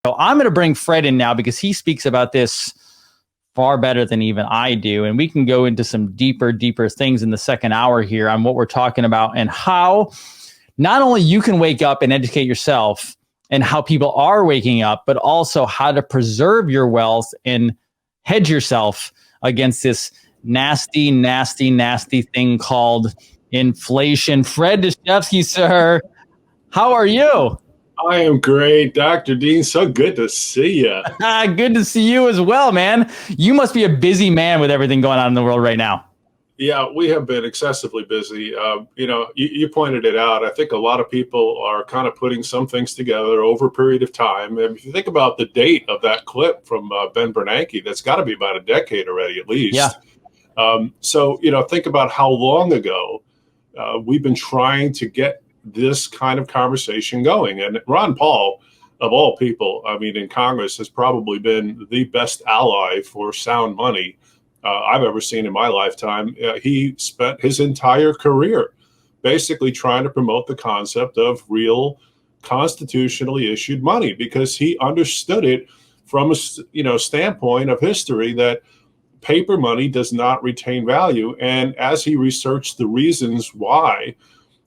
So I'm going to bring Fred in now because he speaks about this far better than even I do. And we can go into some deeper things in the second hour here on what we're talking about and how not only you can wake up and educate yourself and how people are waking up, but also how to preserve your wealth and hedge yourself against this nasty thing called inflation. Fred Dashevsky, sir, how are you? I am great, Dr. Dean. So good to see you. Good to see you as well, man. You must be a busy man with everything going on in the world right now. Yeah, we have been excessively busy. You pointed it out. I think a lot of people are kind of putting some things together over a period of time. And if you think about the date of that clip from Ben Bernanke, that's got to be about a decade already, at least. Yeah. Think about how long ago we've been trying to get this kind of conversation going. And Ron Paul, of all people, in Congress, has probably been the best ally for sound money I've ever seen in my lifetime. He spent his entire career basically trying to promote the concept of real constitutionally issued money because he understood it from a standpoint of history that paper money does not retain value. And as he researched the reasons why,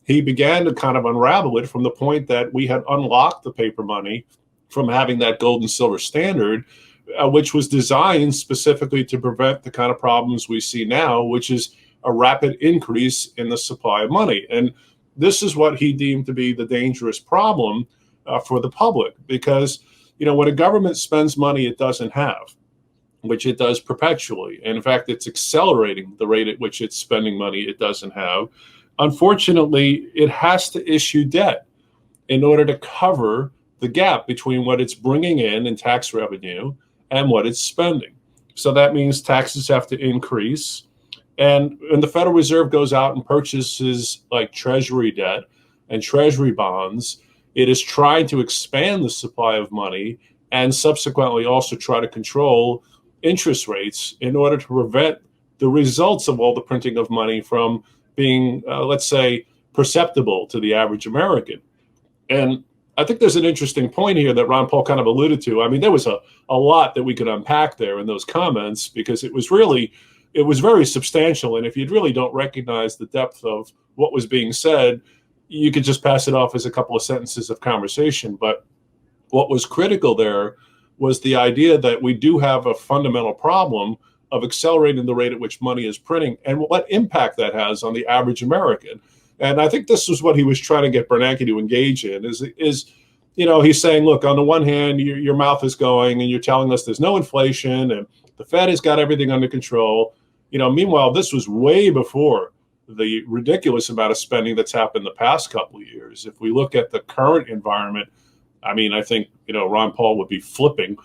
he began to kind of unravel it from the point that we had unlocked the paper money from having that gold and silver standard, which was designed specifically to prevent the kind of problems we see now, which is a rapid increase in the supply of money. And this is what he deemed to be the dangerous problem for the public, because, when a government spends money it doesn't have, which it does perpetually, and in fact, it's accelerating the rate at which it's spending money it doesn't have. Unfortunately, it has to issue debt in order to cover the gap between what it's bringing in tax revenue and what it's spending. So that means taxes have to increase. And when the Federal Reserve goes out and purchases like Treasury debt and Treasury bonds, it is trying to expand the supply of money and subsequently also try to control interest rates in order to prevent the results of all the printing of money from being, let's say, perceptible to the average American. And I think there's an interesting point here that Ron Paul kind of alluded to. There was a lot that we could unpack there in those comments because it was very substantial. And if you really don't recognize the depth of what was being said, you could just pass it off as a couple of sentences of conversation. But what was critical there was the idea that we do have a fundamental problem of accelerating the rate at which money is printing and what impact that has on the average American. And I think this was what he was trying to get Bernanke to engage in is he's saying, look, on the one hand, your mouth is going and you're telling us there's no inflation and the Fed has got everything under control. Meanwhile, this was way before the ridiculous amount of spending that's happened the past couple of years. If we look at the current environment, I think, Ron Paul would be flipping.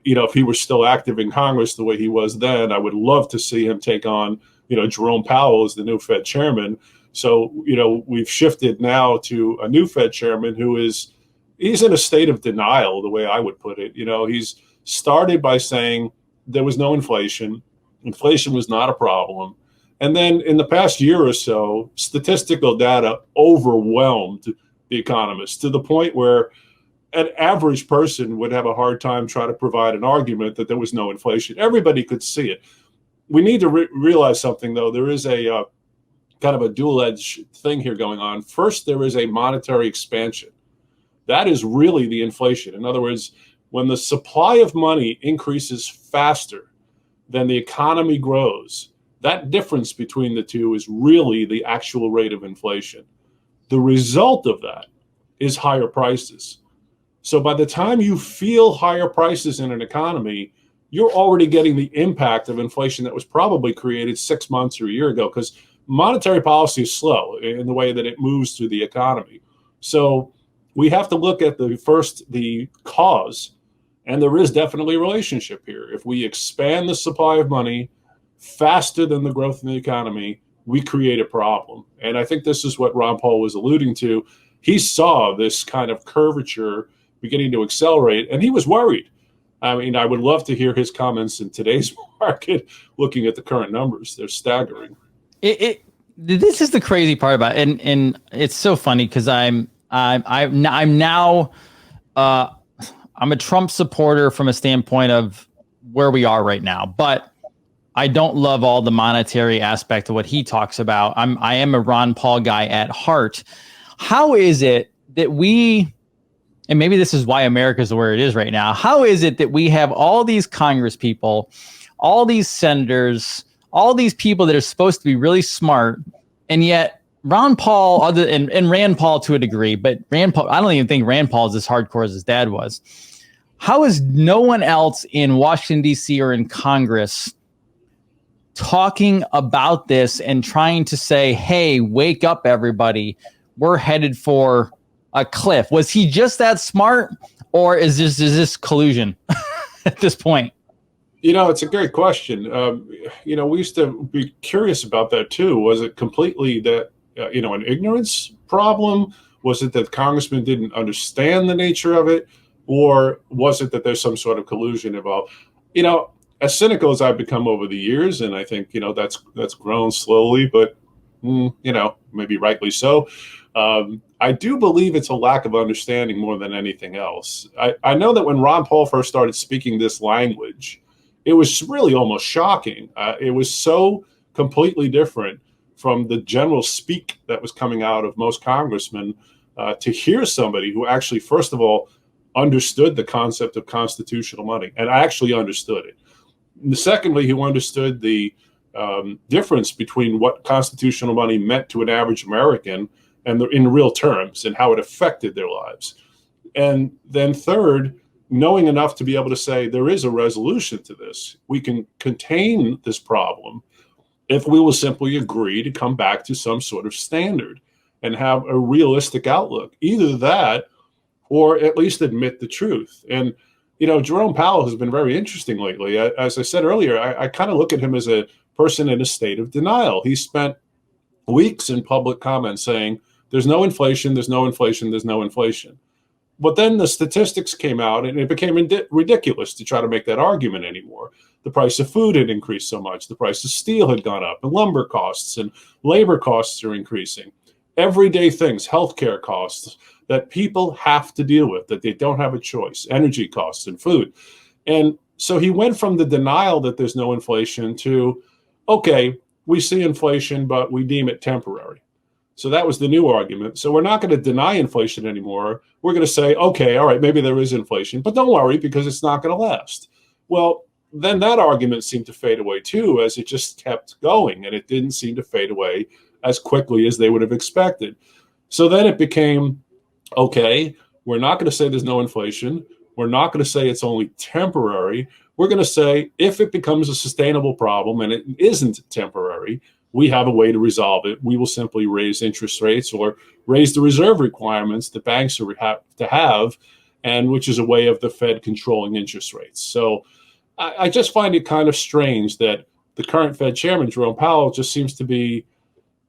If he were still active in Congress the way he was then, I would love to see him take on, Jerome Powell as the new Fed chairman. So, we've shifted now to a new Fed chairman he's in a state of denial, the way I would put it. He's started by saying there was no inflation. Inflation was not a problem. And then in the past year or so, statistical data overwhelmed the economists to the point where an average person would have a hard time trying to provide an argument that there was no inflation. Everybody could see it. We need to realize something, though. There is a kind of a dual-edged thing here going on. First, there is a monetary expansion. That is really the inflation. In other words, when the supply of money increases faster than the economy grows, that difference between the two is really the actual rate of inflation. The result of that is higher prices. So by the time you feel higher prices in an economy, you're already getting the impact of inflation that was probably created 6 months or a year ago, because monetary policy is slow in the way that it moves through the economy. So we have to look at the cause, and there is definitely a relationship here. If we expand the supply of money faster than the growth in the economy, we create a problem. And I think this is what Ron Paul was alluding to. He saw this kind of curvature beginning to accelerate, and he was worried. I would love to hear his comments in today's market, looking at the current numbers. They're staggering. This is the crazy part about it. And it's so funny because I'm now I'm a Trump supporter from a standpoint of where we are right now, but I don't love all the monetary aspect of what he talks about. I am a Ron Paul guy at heart. How is it that we, and maybe this is why America is where it is right now, how is it that we have all these Congress people, all these senators, all these people that are supposed to be really smart, and yet Ron Paul, and Rand Paul to a degree, but Rand Paul, I don't even think Rand Paul is as hardcore as his dad was. How is no one else in Washington, D.C. or in Congress talking about this and trying to say, hey, wake up, everybody, we're headed for a cliff? Was he just that smart, or is this collusion at this point? It's a great question. We used to be curious about that too. Was it completely that, an ignorance problem? Was it that congressmen didn't understand the nature of it? Or was it that there's some sort of collusion involved? As cynical as I've become over the years, and I think, that's grown slowly, but, maybe rightly so. I do believe it's a lack of understanding more than anything else. I know that when Ron Paul first started speaking this language, it was really almost shocking. It was so completely different from the general speak that was coming out of most congressmen, to hear somebody who actually, first of all, understood the concept of constitutional money, and I actually understood it. And secondly, who understood the difference between what constitutional money meant to an average American and in real terms, and how it affected their lives. And then third, knowing enough to be able to say there is a resolution to this. We can contain this problem if we will simply agree to come back to some sort of standard and have a realistic outlook. Either that, or at least admit the truth. And, Jerome Powell has been very interesting lately. As I said earlier, I kind of look at him as a person in a state of denial. He spent weeks in public comments saying, there's no inflation, there's no inflation, there's no inflation. But then the statistics came out, and it became ridiculous to try to make that argument anymore. The price of food had increased so much. The price of steel had gone up, and lumber costs and labor costs are increasing. Everyday things, healthcare costs that people have to deal with, that they don't have a choice, energy costs and food. And so he went from the denial that there's no inflation to, okay, we see inflation, but we deem it temporary. So that was the new argument. So we're not going to deny inflation anymore. We're going to say, okay, all right, maybe there is inflation, but don't worry because it's not going to last. Well, then that argument seemed to fade away too, as it just kept going, and it didn't seem to fade away as quickly as they would have expected. So then it became, okay, we're not going to say there's no inflation. We're not going to say it's only temporary. We're going to say if it becomes a sustainable problem and it isn't temporary, we have a way to resolve it. We will simply raise interest rates or raise the reserve requirements that banks have to have, and which is a way of the Fed controlling interest rates. So I just find it kind of strange that the current Fed chairman, Jerome Powell, just seems to be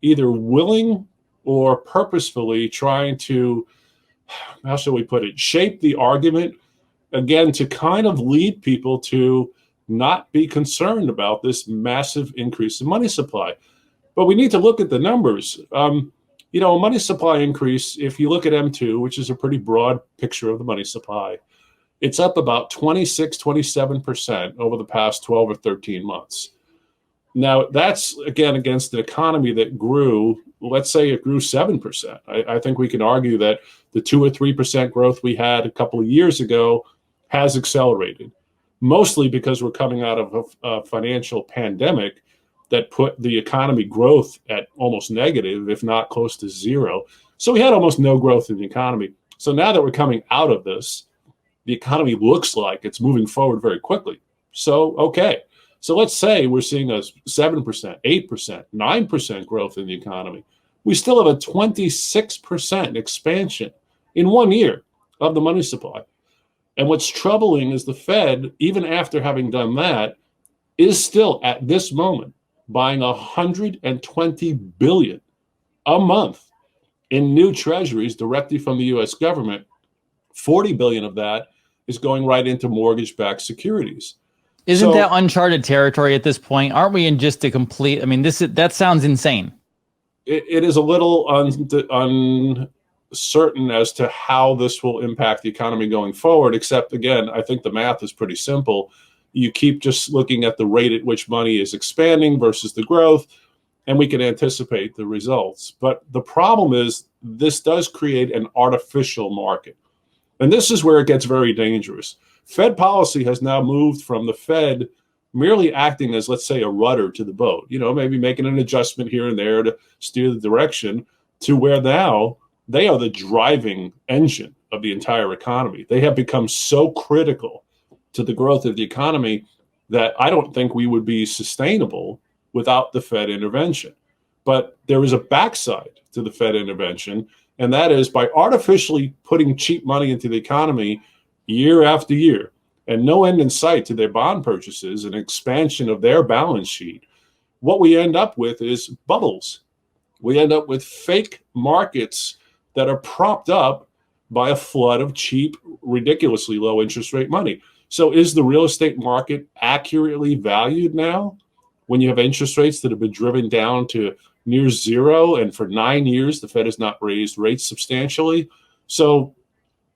either willing or purposefully trying to, how shall we put it, shape the argument, again, to kind of lead people to not be concerned about this massive increase in money supply. But we need to look at the numbers. A money supply increase, if you look at M2, which is a pretty broad picture of the money supply, it's up about 26, 27% over the past 12 or 13 months. Now, that's, again, against an economy that grew, let's say it grew 7%. I think we can argue that the 2 or 3% growth we had a couple of years ago has accelerated, mostly because we're coming out of a financial pandemic that put the economy growth at almost negative, if not close to zero. So we had almost no growth in the economy. So now that we're coming out of this, the economy looks like it's moving forward very quickly. So, okay. So let's say we're seeing a 7%, 8%, 9% growth in the economy. We still have a 26% expansion in 1 year of the money supply. And what's troubling is the Fed, even after having done that, is still at this moment buying $120 billion a month in new treasuries directly from the U.S. government. $40 billion of that is going right into mortgage-backed securities. Isn't that uncharted territory at this point? Aren't we in just a complete? I mean, that sounds insane. It is a little certain as to how this will impact the economy going forward, except, again, I think the math is pretty simple. You keep just looking at the rate at which money is expanding versus the growth, and we can anticipate the results. But the problem is this does create an artificial market. And this is where it gets very dangerous. Fed policy has now moved from the Fed merely acting as, let's say, a rudder to the boat, maybe making an adjustment here and there to steer the direction, to where now they are the driving engine of the entire economy. They have become so critical to the growth of the economy that I don't think we would be sustainable without the Fed intervention. But there is a backside to the Fed intervention, and that is by artificially putting cheap money into the economy year after year, and no end in sight to their bond purchases and expansion of their balance sheet, what we end up with is bubbles. We end up with fake markets that are propped up by a flood of cheap, ridiculously low interest rate money. So is the real estate market accurately valued now when you have interest rates that have been driven down to near zero, and for 9 years the Fed has not raised rates substantially? So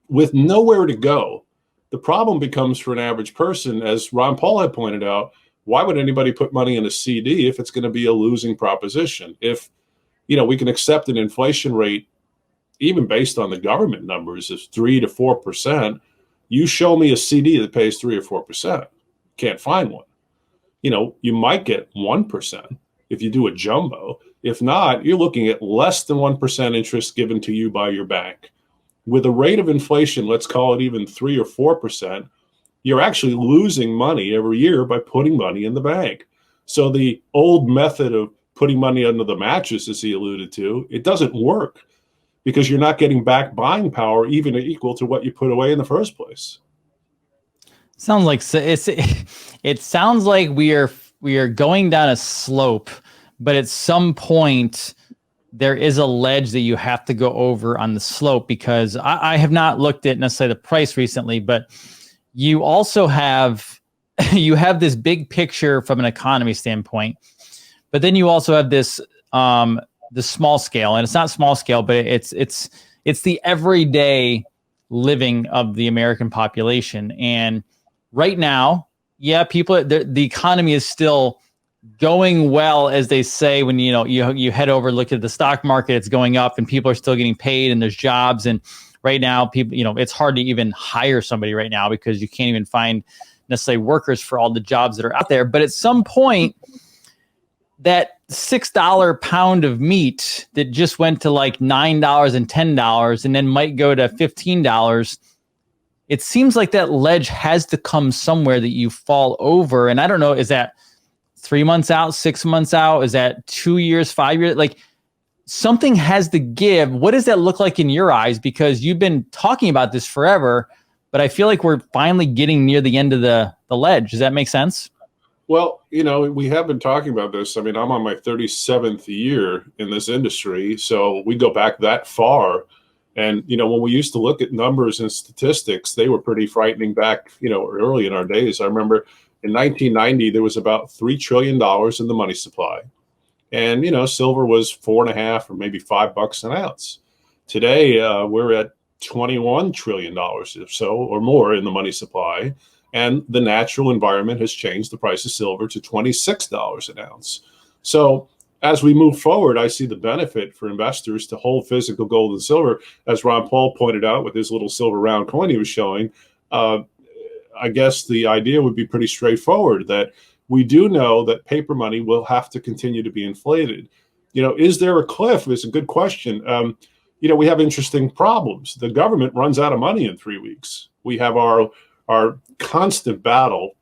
with nowhere to go, the problem becomes for an average person, as Ron Paul had pointed out, why would anybody put money in a CD if it's going to be a losing proposition? If we can accept an inflation rate, even based on the government numbers, of 3 to 4%, you show me a CD that pays 3 or 4%. Can't find one. You might get 1% if you do a jumbo. If not, you're looking at less than 1% interest given to you by your bank. With a rate of inflation, let's call it even 3 or 4%, you're actually losing money every year by putting money in the bank. So the old method of putting money under the mattress, as he alluded to, it doesn't work, because you're not getting back buying power even equal to what you put away in the first place. Sounds like it sounds like we are going down a slope, but at some point there is a ledge that you have to go over on the slope, because I have not looked at necessarily the price recently, but you also have this big picture from an economy standpoint, but then you also have this the small scale, and it's not small scale, but it's the everyday living of the American population. And right now, yeah, the economy is still going well, as they say, when you head over, look at the stock market, it's going up and people are still getting paid and there's jobs. And right now, people, it's hard to even hire somebody right now because you can't even find necessarily workers for all the jobs that are out there. But at some point, that $6 pound of meat that just went to like $9 and $10 and then might go to $15, it seems like that ledge has to come somewhere that you fall over. And I don't know, is that 3 months out, 6 months out? Is that 2 years, 5 years? Like, something has to give. What does that look like in your eyes? Because you've been talking about this forever, but I feel like we're finally getting near the end of the ledge. Does that make sense? Well, we have been talking about this. I mean, I'm on my 37th year in this industry, so we go back that far. And, when we used to look at numbers and statistics, they were pretty frightening back, early in our days. I remember in 1990, there was about $3 trillion in the money supply. And, silver was 4.5 or maybe $5 an ounce. Today, we're at $21 trillion or so or more in the money supply. And the natural environment has changed the price of silver to $26 an ounce. So as we move forward, I see the benefit for investors to hold physical gold and silver. As Ron Paul pointed out with his little silver round coin he was showing, I guess the idea would be pretty straightforward, that we do know that paper money will have to continue to be inflated. Is there a cliff is a good question. We have interesting problems. The government runs out of money in 3 weeks. We have our constant battle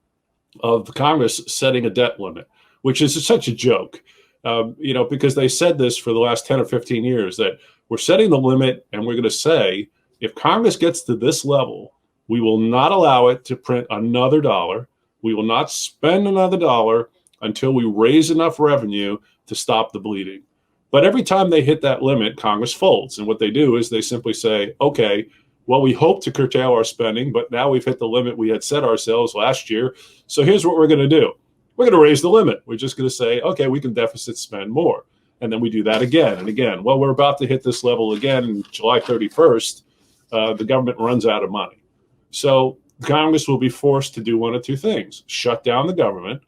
of Congress setting a debt limit, which is such a joke, because they said this for the last 10 or 15 years, that we're setting the limit and we're going to say, if Congress gets to this level, we will not allow it to print another dollar. We will not spend another dollar until we raise enough revenue to stop the bleeding. But every time they hit that limit, Congress folds. And what they do is they simply say, okay, well, we hope to curtail our spending, but now we've hit the limit we had set ourselves last year. So here's what we're going to do. We're going to raise the limit. We're just going to say, okay, we can deficit spend more. And then we do that again and again. Well, we're about to hit this level again, July 31st. The government runs out of money. So Congress will be forced to do one of two things: shut down the government,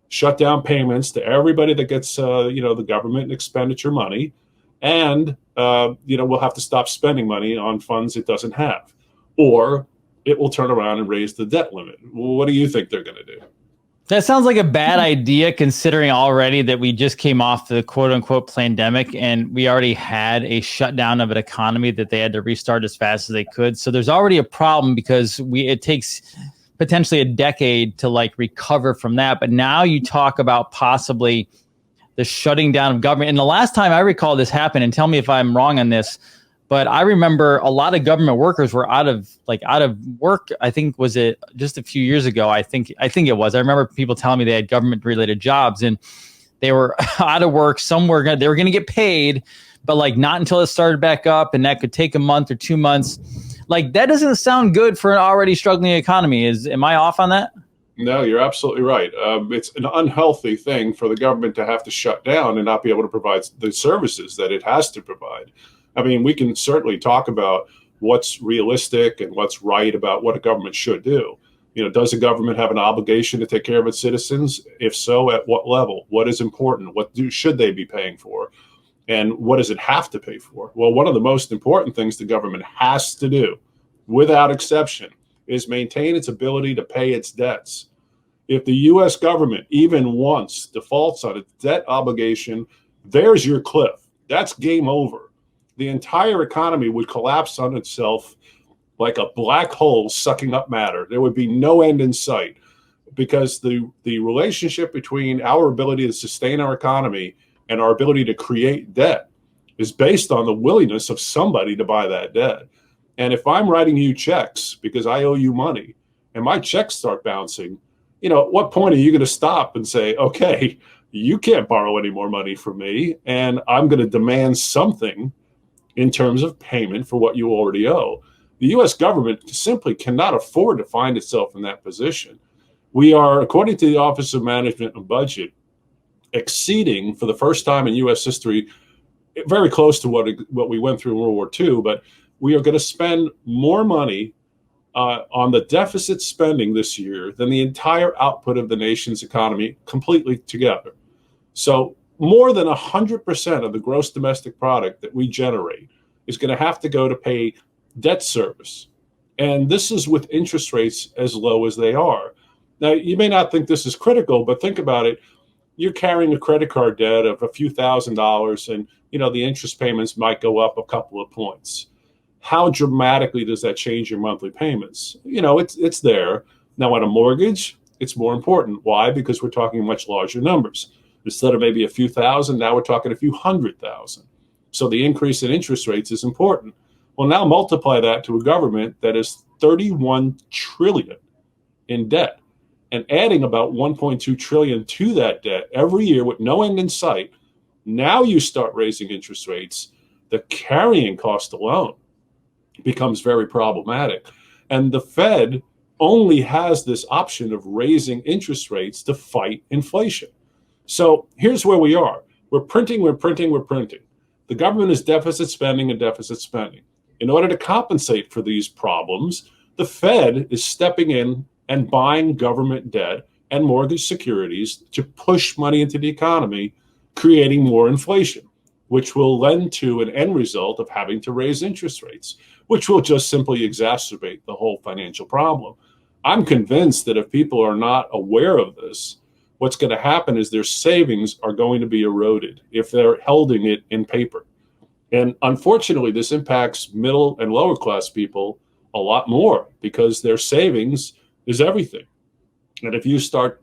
shut down payments to everybody that gets, the government expenditure money, and we'll have to stop spending money on funds it doesn't have, or it will turn around and raise the debt limit. What do you think they're going to do? That sounds like a bad idea, considering already that we just came off the quote unquote pandemic and we already had a shutdown of an economy that they had to restart as fast as they could. So there's already a problem because it takes potentially a decade to like recover from that. But now you talk about possibly the shutting down of government. And the last time I recall this happened, and tell me if I'm wrong on this, but I remember a lot of government workers were out of work. I think, was it just a few years ago? I think it was. I remember people telling me they had government related jobs and they were out of work. They were going to get paid, but like not until it started back up, and that could take a month or 2 months. Like that doesn't sound good for an already struggling economy. Am I off on that? No, you're absolutely right. It's an unhealthy thing for the government to have to shut down and not be able to provide the services that it has to provide. I mean, we can certainly talk about what's realistic and what's right about what a government should do. Does a government have an obligation to take care of its citizens? If so, at what level? What is important? Should they be paying for? And what does it have to pay for? Well, one of the most important things the government has to do, without exception, is maintain its ability to pay its debts. If the U.S. government even once defaults on its debt obligation, there's your cliff. That's game over. The entire economy would collapse on itself like a black hole sucking up matter. There would be no end in sight, because the relationship between our ability to sustain our economy and our ability to create debt is based on the willingness of somebody to buy that debt. And if I'm writing you checks because I owe you money and my checks start bouncing, at what point are you going to stop and say, okay, you can't borrow any more money from me, and I'm going to demand something in terms of payment for what you already owe? The U.S. government simply cannot afford to find itself in that position. We are, according to the Office of Management and Budget, exceeding for the first time in U.S. history, very close to what we went through in World War II, but we are going to spend more money on the deficit spending this year than the entire output of the nation's economy completely together. So more than 100% of the gross domestic product that we generate is going to have to go to pay debt service. And this is with interest rates as low as they are. Now, you may not think this is critical, but think about it. You're carrying a credit card debt of a few $1,000s, and the interest payments might go up a couple of points. How dramatically does that change your monthly payments? It's there. Now, on a mortgage, it's more important. Why? Because we're talking much larger numbers. Instead of maybe a few thousand, now we're talking a few 100,000. So the increase in interest rates is important. Well, now multiply that to a government that is $31 trillion in debt, and adding about $1.2 trillion to that debt every year with no end in sight. Now you start raising interest rates. The carrying cost alone becomes very problematic. And the Fed only has this option of raising interest rates to fight inflation. So here's where we are. We're printing. The government is deficit spending. In order to compensate for these problems, the Fed is stepping in and buying government debt and mortgage securities to push money into the economy, creating more inflation, which will lend to an end result of having to raise interest rates, which will just simply exacerbate the whole financial problem. I'm convinced that if people are not aware of this, what's going to happen is their savings are going to be eroded if they're holding it in paper. And unfortunately, this impacts middle and lower class people a lot more, because their savings is everything. And if you start,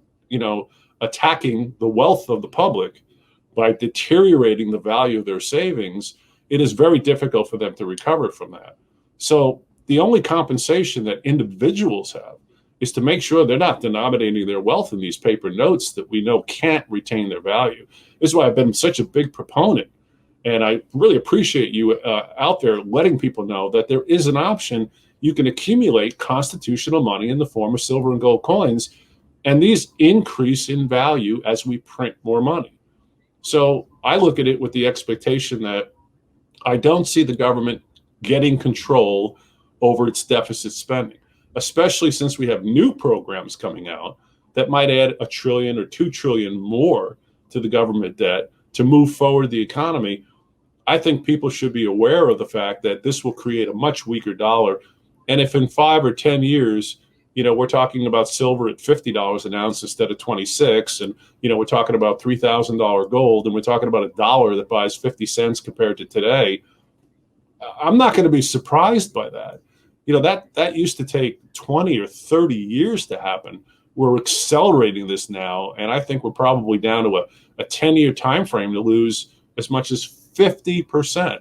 attacking the wealth of the public by deteriorating the value of their savings, it is very difficult for them to recover from that. So the only compensation that individuals have is to make sure they're not denominating their wealth in these paper notes that we know can't retain their value. This is why I've been such a big proponent. And I really appreciate you out there letting people know that there is an option. You can accumulate constitutional money in the form of silver and gold coins, and these increase in value as we print more money. So I look at it with the expectation that I don't see the government getting control over its deficit spending, especially since we have new programs coming out that might add $1 trillion or $2 trillion more to the government debt to move forward the economy. I think people should be aware of the fact that this will create a much weaker dollar. And if in 5 or 10 years, we're talking about silver at $50 an ounce instead of 26, and we're talking about $3,000 gold, and we're talking about a dollar that buys 50 cents compared to today, I'm not going to be surprised by that. That used to take 20 or 30 years to happen. We're accelerating this now, and I think we're probably down to a 10-year time frame to lose as much as 50%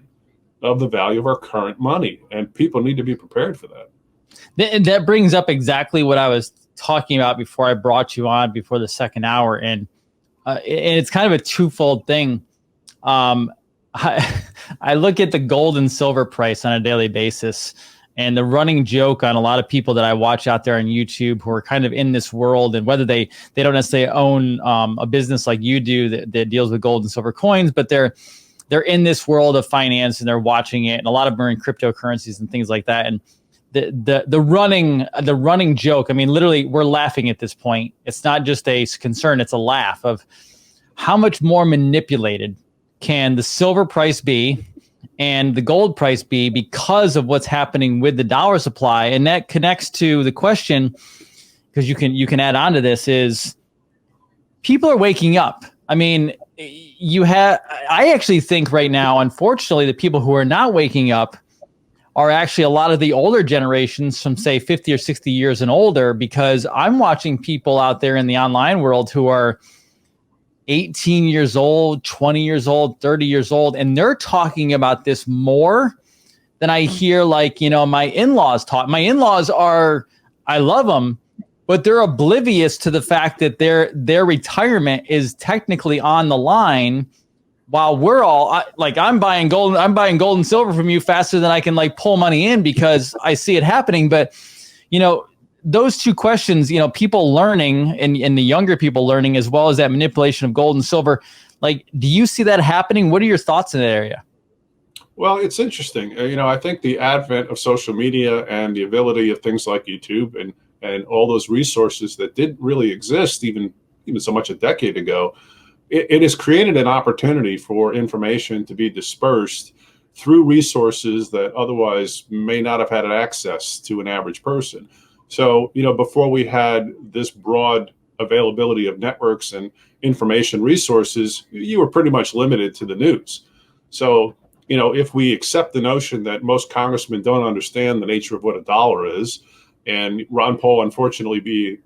of the value of our current money, and people need to be prepared for that. That brings up exactly what I was talking about before I brought you on before the second hour, and it's kind of a twofold thing. I look at the gold and silver price on a daily basis, and the running joke on a lot of people that I watch out there on YouTube who are kind of in this world, and whether they don't necessarily own a business like you do that deals with gold and silver coins, but they're in this world of finance and they're watching it, and a lot of them are in cryptocurrencies and things like that. And the running joke, I mean, literally, we're laughing at this point. It's not just a concern; it's a laugh of how much more manipulated can the silver price be and the gold price be because of what's happening with the dollar supply. And that connects to the question, because you can add on to this, is people are waking up. I mean, I actually think right now, unfortunately, the people who are not waking up are actually a lot of the older generations from, say, 50 or 60 years and older, because I'm watching people out there in the online world who are 18 years old, 20 years old, 30 years old, and they're talking about this more than I hear, like, my in-laws talk. My in-laws I love them, but they're oblivious to the fact that their retirement is technically on the line, while we're all I'm buying gold and silver from you faster than I can pull money in because I see it happening. But those two questions, people learning and the younger people learning, as well as that manipulation of gold and silver, do you see that happening? What are your thoughts in that area? Well, it's interesting. I think the advent of social media and the ability of things like YouTube and all those resources that didn't really exist even so much a decade ago, it has created an opportunity for information to be dispersed through resources that otherwise may not have had access to an average person. So, before we had this broad availability of networks and information resources, you were pretty much limited to the news. So, if we accept the notion that most congressmen don't understand the nature of what a dollar is, and Ron Paul, unfortunately,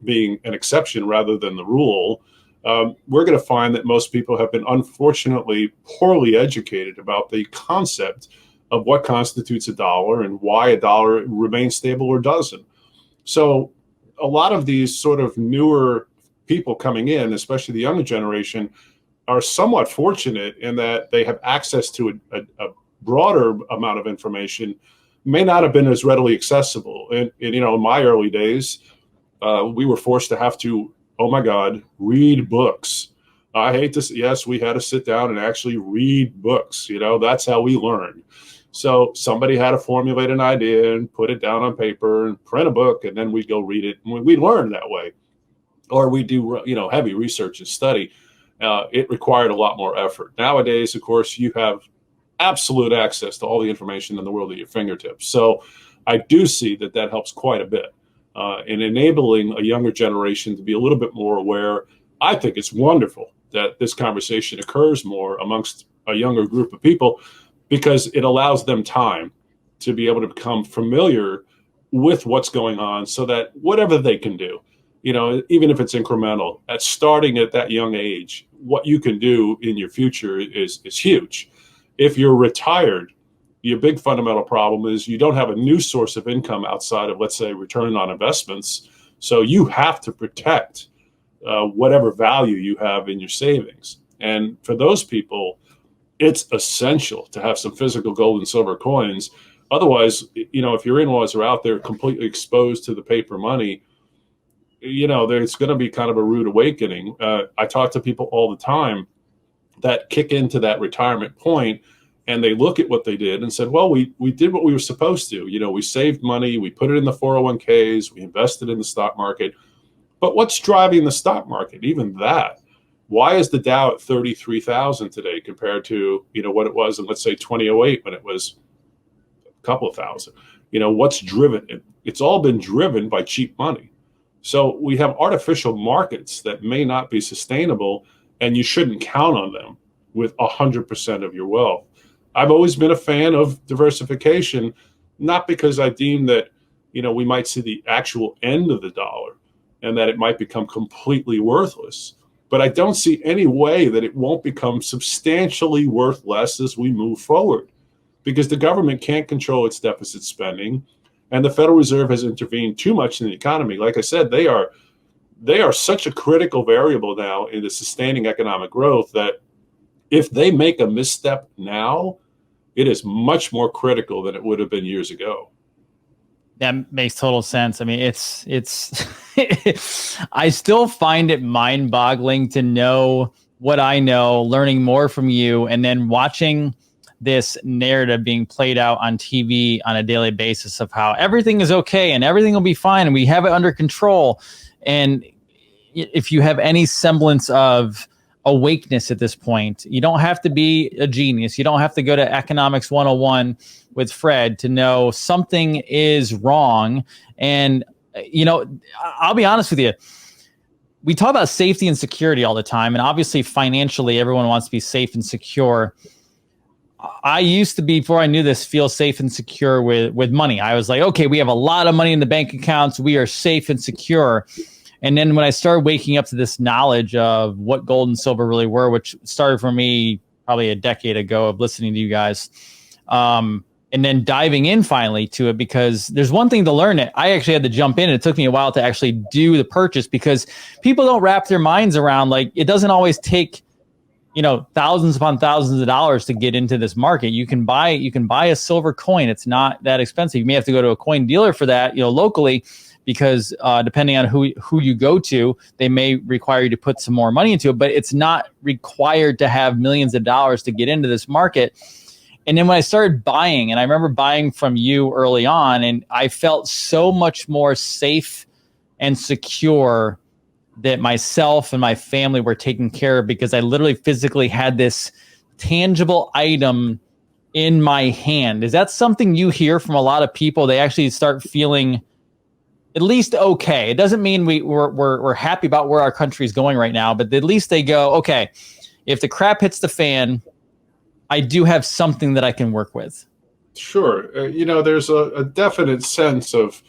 being an exception rather than the rule, we're going to find that most people have been unfortunately poorly educated about the concept of what constitutes a dollar and why a dollar remains stable or doesn't. So a lot of these sort of newer people coming in, especially the younger generation, are somewhat fortunate in that they have access to a broader amount of information, may not have been as readily accessible. And in my early days, we were forced to have to, oh my God, read books. I hate to say, yes, we had to sit down and actually read books. That's how we learned. So somebody had to formulate an idea and put it down on paper and print a book, and then we'd go read it. And we learn that way. Or we do, heavy research and study. It required a lot more effort. Nowadays, of course, you have absolute access to all the information in the world at your fingertips. So I do see that helps quite a bit in enabling a younger generation to be a little bit more aware. I think it's wonderful that this conversation occurs more amongst a younger group of people, because it allows them time to be able to become familiar with what's going on, so that whatever they can do, even if it's incremental, starting at that young age, what you can do in your future is huge. If you're retired, your big fundamental problem is you don't have a new source of income outside of, let's say, return on investments. So you have to protect whatever value you have in your savings. And for those people, it's essential to have some physical gold and silver coins. Otherwise, if your in-laws are out there completely exposed to the paper money, there's going to be kind of a rude awakening. I talk to people all the time that kick into that retirement point, and they look at what they did and said, well, we did what we were supposed to. We saved money, we put it in the 401ks, we invested in the stock market. But what's driving the stock market? Even that. Why is the Dow at 33,000 today compared to, what it was in, let's say, 2008 when it was a couple of thousand? What's driven it? It's all been driven by cheap money. So we have artificial markets that may not be sustainable, and you shouldn't count on them with 100% of your wealth. I've always been a fan of diversification, not because I deem that, we might see the actual end of the dollar and that it might become completely worthless. But I don't see any way that it won't become substantially worth less as we move forward, because the government can't control its deficit spending, and the Federal Reserve has intervened too much in the economy. Like I said, they are such a critical variable now in the sustaining economic growth that if they make a misstep now, it is much more critical than it would have been years ago. That makes total sense. I mean, it's I still find it mind-boggling to know what I know, learning more from you, and then watching this narrative being played out on TV on a daily basis of how everything is okay and everything will be fine and we have it under control. And if you have any semblance of awakeness at this point, you don't have to be a genius. You don't have to go to Economics 101 with Fred to know something is wrong. And, I'll be honest with you. We talk about safety and security all the time. And obviously, financially, everyone wants to be safe and secure. I used to be, before I knew this, feel safe and secure with money. I was like, okay, we have a lot of money in the bank accounts. We are safe and secure. And then when I started waking up to this knowledge of what gold and silver really were, which started for me probably a decade ago of listening to you guys, and then diving in finally to it, because there's one thing to learn it. I actually had to jump in. And it took me a while to actually do the purchase, because people don't wrap their minds around, like, it doesn't always take, thousands upon thousands of dollars to get into this market. You can buy a silver coin. It's not that expensive. You may have to go to a coin dealer for that, locally, because depending on who you go to, they may require you to put some more money into it, but it's not required to have millions of dollars to get into this market. And then when I started buying, and I remember buying from you early on, and I felt so much more safe and secure that myself and my family were taken care of, because I literally physically had this tangible item in my hand. Is that something you hear from a lot of people? They actually start feeling at least okay. It doesn't mean we're happy about where our country is going right now, but at least they go, okay, if the crap hits the fan, I do have something that I can work with. Sure. There's a definite sense of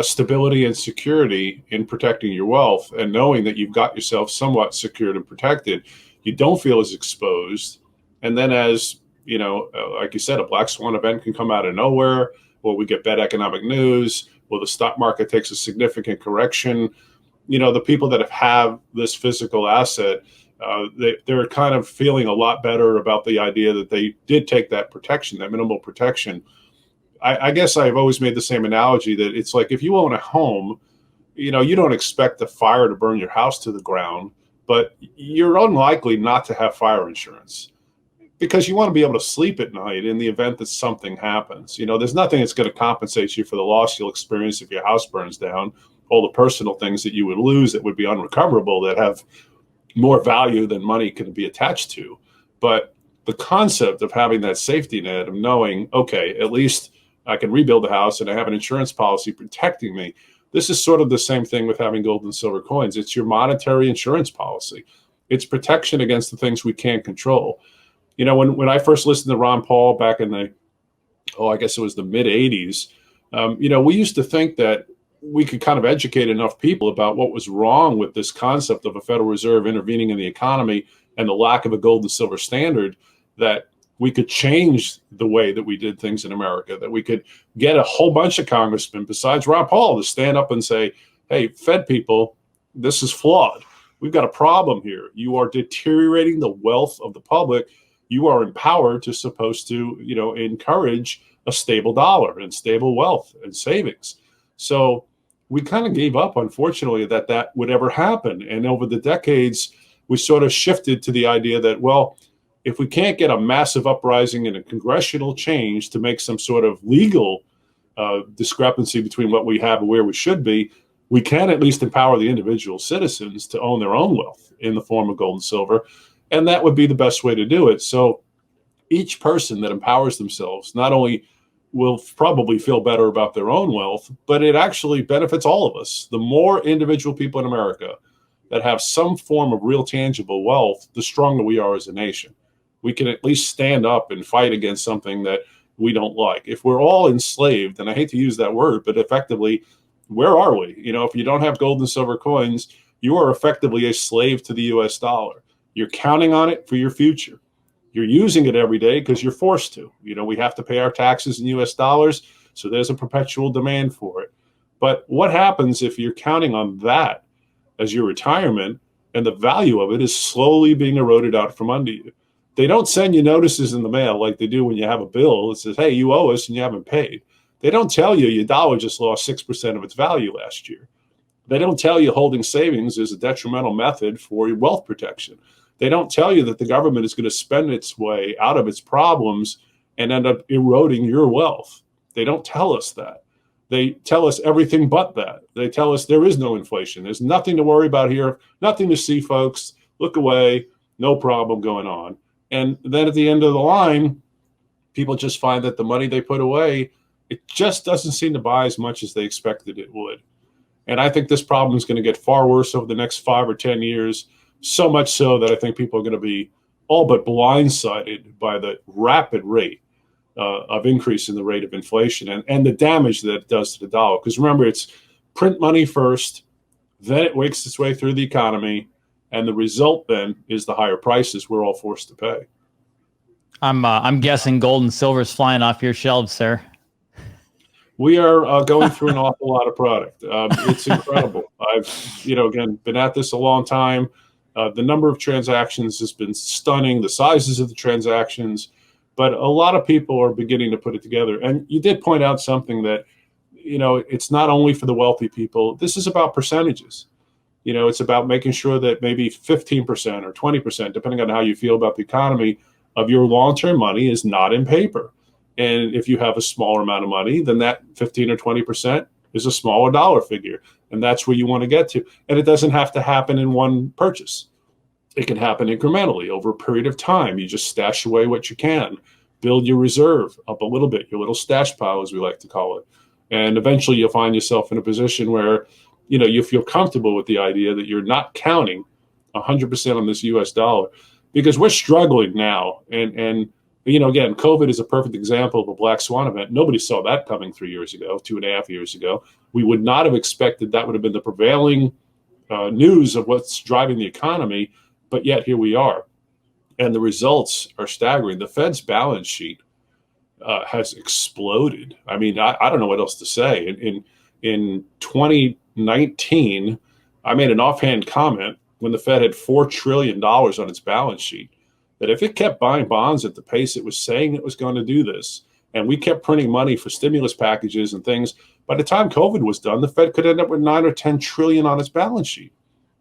stability and security in protecting your wealth, and knowing that you've got yourself somewhat secured and protected. You don't feel as exposed. And then as, like you said, a black swan event can come out of nowhere, or we get bad economic news, or the stock market takes a significant correction. The people that have this physical asset, they're kind of feeling a lot better about the idea that they did take that protection, that minimal protection. I guess I've always made the same analogy that it's like, if you own a home, you don't expect the fire to burn your house to the ground, but you're unlikely not to have fire insurance, because you want to be able to sleep at night in the event that something happens. There's nothing that's going to compensate you for the loss you'll experience if your house burns down, all the personal things that you would lose that would be unrecoverable, that have more value than money can be attached to. But the concept of having that safety net, of knowing, okay, at least I can rebuild the house and I have an insurance policy protecting me. This is sort of the same thing with having gold and silver coins. It's your monetary insurance policy. It's protection against the things we can't control. When I first listened to Ron Paul back in I guess it was the mid 80s, we used to think that we could kind of educate enough people about what was wrong with this concept of a Federal Reserve intervening in the economy and the lack of a gold and silver standard, that we could change the way that we did things in America, that we could get a whole bunch of congressmen besides Ron Paul to stand up and say, hey, Fed people, this is flawed. We've got a problem here. You are deteriorating the wealth of the public. You are empowered to supposed to, encourage a stable dollar and stable wealth and savings. So we kind of gave up, unfortunately, that would ever happen. And over the decades, we sort of shifted to the idea that, well, if we can't get a massive uprising and a congressional change to make some sort of legal discrepancy between what we have and where we should be, we can at least empower the individual citizens to own their own wealth in the form of gold and silver. And that would be the best way to do it. So each person that empowers themselves not only will probably feel better about their own wealth, but it actually benefits all of us. The more individual people in America that have some form of real tangible wealth, the stronger we are as a nation. We can at least stand up and fight against something that we don't like. If we're all enslaved, and I hate to use that word, but effectively, where are we? You know, if you don't have gold and silver coins, you are effectively a slave to the US dollar. You're counting on it for your future. You're using it every day because you're forced to. You know, we have to pay our taxes in US dollars, so there's a perpetual demand for it. But what happens if you're counting on that as your retirement and the value of it is slowly being eroded out from under you? They don't send you notices in the mail like they do when you have a bill. It says, hey, you owe us and you haven't paid. They don't tell you your dollar just lost 6% of its value last year. They don't tell you holding savings is a detrimental method for your wealth protection. They don't tell you that the government is going to spend its way out of its problems and end up eroding your wealth. They don't tell us that. They tell us everything but that. They tell us there is no inflation. There's nothing to worry about here, nothing to see, folks. Look away, no problem going on. And then at the end of the line, people just find that the money they put away, it just doesn't seem to buy as much as they expected it would. And I think this problem is going to get far worse over the next 5 or 10 years, so much so that I think people are going to be all but blindsided by the rapid rate of increase in the rate of inflation and the damage that it does to the dollar. Because remember, it's print money first, then it wakes its way through the economy, and the result then is the higher prices we're all forced to pay. I'm guessing gold and silver is flying off your shelves, sir. We are going through an awful lot of product. It's incredible. I've, again, been at this a long time. The number of transactions has been stunning, the sizes of the transactions, but a lot of people are beginning to put it together. And you did point out something that, it's not only for the wealthy people. This is about percentages. It's about making sure that maybe 15% or 20%, depending on how you feel about the economy, of your long-term money is not in paper. And if you have a smaller amount of money, then that 15 or 20% is a smaller dollar figure. And that's where you want to get to. And it doesn't have to happen in one purchase. It can happen incrementally over a period of time. You just stash away what you can, build your reserve up a little bit, your little stash pile, as we like to call it. And eventually you'll find yourself in a position where, you feel comfortable with the idea that you're not counting 100% on this US dollar, because we're struggling now. And again, COVID is a perfect example of a black swan event. Nobody saw that coming 3 years ago, 2.5 years ago. We would not have expected that would have been the prevailing news of what's driving the economy, but yet here we are. And the results are staggering. The Fed's balance sheet has exploded. I mean, I don't know what else to say. In 2019, I made an offhand comment when the Fed had $4 trillion on its balance sheet, that if it kept buying bonds at the pace it was saying it was going to do this, and we kept printing money for stimulus packages and things, by the time COVID was done, the Fed could end up with 9 or 10 trillion on its balance sheet.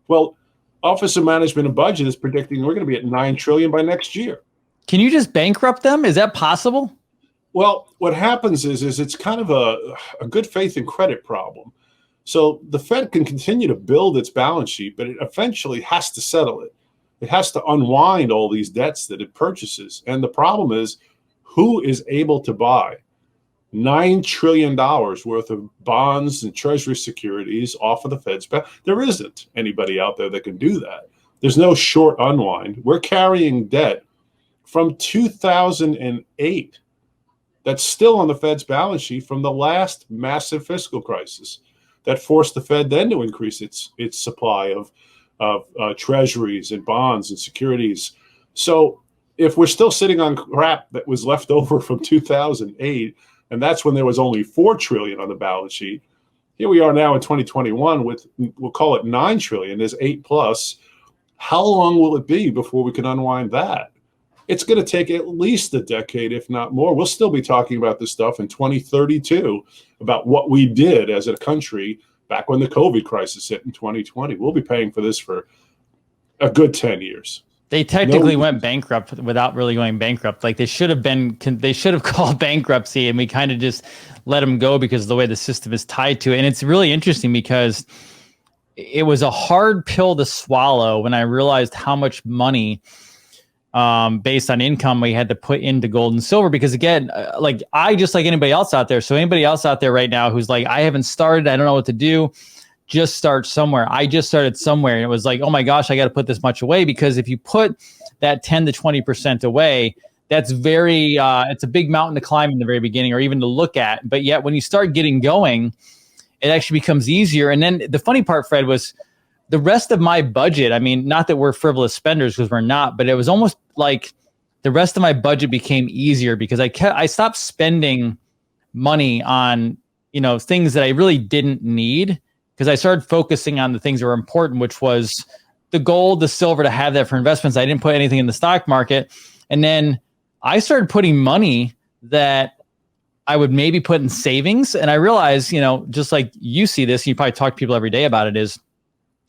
Well, Office of Management and Budget is predicting we're going to be at 9 trillion by next year. Can you just bankrupt them? Is that possible? Well, what happens is it's kind of a good faith and credit problem. So the Fed can continue to build its balance sheet, but it eventually has to settle it. It has to unwind all these debts that it purchases. And the problem is, who is able to buy $9 trillion worth of bonds and treasury securities off of the Fed's balance? There isn't anybody out there that can do that. There's no short unwind. We're carrying debt from 2008 that's still on the Fed's balance sheet from the last massive fiscal crisis that forced the Fed then to increase its supply of treasuries and bonds and securities. So if we're still sitting on crap that was left over from 2008, and that's when there was only 4 trillion on the balance sheet, here we are now in 2021 with, we'll call it 9 trillion, there's 8 plus. How long will it be before we can unwind that? It's going to take at least a decade, if not more. We'll still be talking about this stuff in 2032, about what we did as a country back when the COVID crisis hit in 2020. We'll be paying for this for A good 10 years. They technically went bankrupt without really going bankrupt. Like they should have called bankruptcy, and we kind of just let them go because of the way the system is tied to it. And it's really interesting because it was a hard pill to swallow when I realized how much money based on income we had to put into gold and silver. Because again, like just like anybody else out there. So anybody else out there right now who's like, I haven't started, I don't know what to do. Just start somewhere. I just started somewhere, and it was like, oh my gosh, I got to put this much away, because if you put that 10 to 20% away, that's very, it's a big mountain to climb in the very beginning, or even to look at. But yet when you start getting going, it actually becomes easier. And then the funny part, Fred, was the rest of my budget. I mean, not that we're frivolous spenders, because we're not, but it was almost like the rest of my budget became easier because I stopped spending money on, things that I really didn't need, because I started focusing on the things that were important, which was the gold, the silver, to have that for investments. I didn't put anything in the stock market. And then I started putting money that I would maybe put in savings. And I realized, just like you see this, and you probably talk to people every day about it, is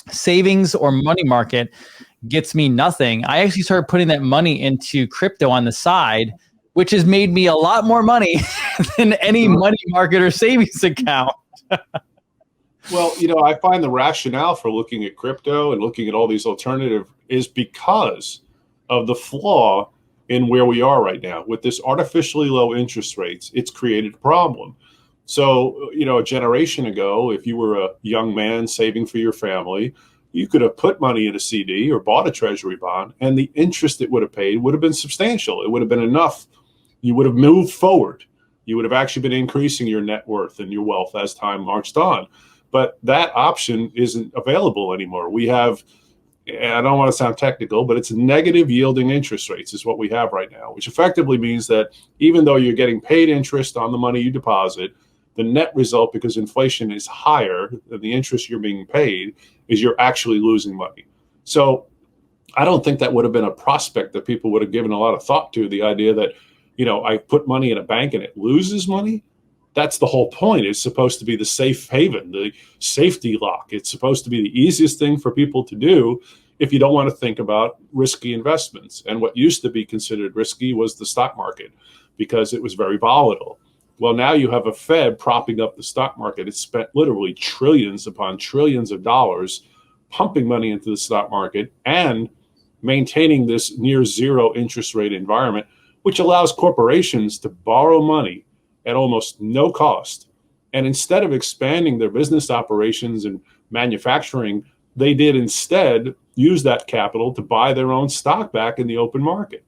savings or money market gets me nothing. I actually started putting that money into crypto on the side, which has made me a lot more money than any money market or savings account. Well, I find the rationale for looking at crypto and looking at all these alternatives is because of the flaw in where we are right now. With this artificially low interest rates, it's created a problem. So, a generation ago, if you were a young man saving for your family, you could have put money in a CD or bought a treasury bond, and the interest it would have paid would have been substantial. It would have been enough. You would have moved forward. You would have actually been increasing your net worth and your wealth as time marched on. But that option isn't available anymore. We have, and I don't want to sound technical, but it's negative yielding interest rates is what we have right now, which effectively means that even though you're getting paid interest on the money you deposit, the net result, because inflation is higher than the interest you're being paid, is you're actually losing money. So I don't think that would have been a prospect that people would have given a lot of thought to, the idea that, I put money in a bank and it loses money. That's the whole point. It's supposed to be the safe haven, the safety lock. It's supposed to be the easiest thing for people to do if you don't want to think about risky investments. And what used to be considered risky was the stock market, because it was very volatile. Well, now you have a Fed propping up the stock market. It's spent literally trillions upon trillions of dollars pumping money into the stock market and maintaining this near zero interest rate environment, which allows corporations to borrow money at almost no cost. And instead of expanding their business operations and manufacturing, they did instead use that capital to buy their own stock back in the open market.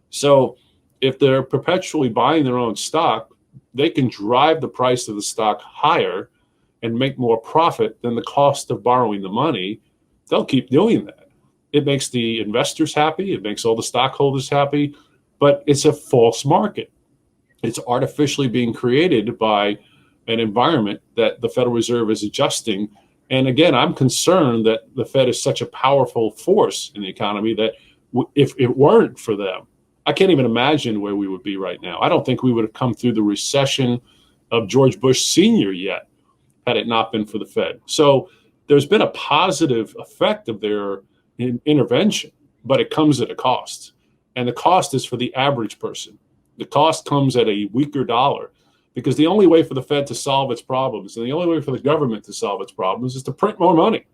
So if they're perpetually buying their own stock, they can drive the price of the stock higher and make more profit than the cost of borrowing the money. They'll keep doing that. It makes the investors happy. It makes all the stockholders happy, but it's a false market. It's artificially being created by an environment that the Federal Reserve is adjusting. And again, I'm concerned that the Fed is such a powerful force in the economy that if it weren't for them, I can't even imagine where we would be right now. I don't think we would have come through the recession of George Bush Sr. yet had it not been for the Fed. So there's been a positive effect of their intervention, but it comes at a cost. And the cost is for the average person. The cost comes at a weaker dollar, because the only way for the Fed to solve its problems, and the only way for the government to solve its problems, is to print more money.